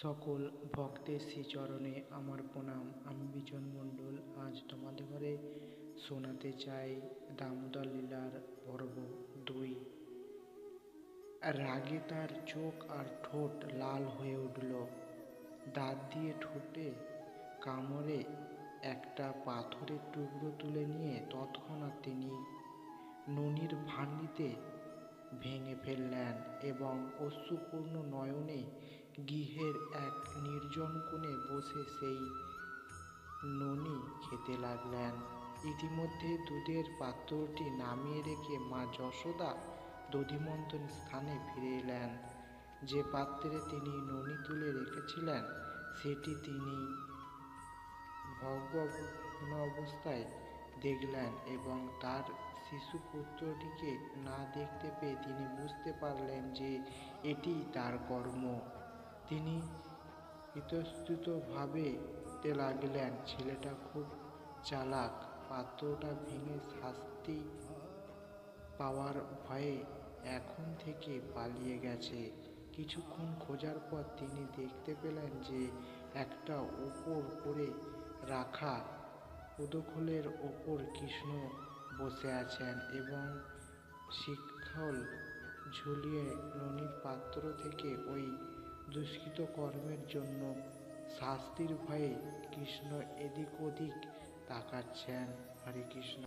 সকল ভক্তের শ্রীচরণে আমার প্রণাম। আমি বিজন মণ্ডল আজ তোমাদের ঘরে শোনাতে চাই দামোদর লীলার পর্ব 2। রাগে তার চোখ আর ঠোঁট লাল হয়ে উঠল। দাঁত দিয়ে ঠোঁটে কামড়ে একটা পাথরের টুকরো তুলে নিয়ে তৎক্ষণাৎ তিনি ননির ভান্ডিতে ভেঙে ফেললেন এবং অশ্রুপূর্ণ নয়নে গৃহের এক নির্জন কোণে বসে সেই ননি খেতে লাগলেন। ইতিমধ্যে দুধের পাত্রটি নামিয়ে রেখে মা যশোদা দধিমন্থন স্থানে ফিরে এলেন। যে পাত্রে তিনি ননি তুলে রেখেছিলেন সেটি তিনি ভগ্ন অবস্থায় দেখলেন এবং তার শিশুপুত্রটিকে না দেখতে পেয়ে তিনি বুঝতে পারলেন যে এটি তার কর্ম। তিনি ইতস্তত ভাবতে লাগলেন, ছেলেটা খুব চালাক, পাত্রটা ভেঙে শাস্তি পাওয়ার ভয়ে এখন থেকে পালিয়ে গেছে। কিছুক্ষণ খোঁজার পর তিনি দেখতে পেলেন যে একটা উপর করে রাখা পদখোলের ওপর কৃষ্ণ বসে আছেন এবং শিখল ঝুলিয়ে ননির পাত্র থেকে ওই দুষ্কৃত কর্মের জন্য শাস্তির ভয়ে কৃষ্ণ এদিক ওদিক তাকাচ্ছেন। হরে কৃষ্ণ।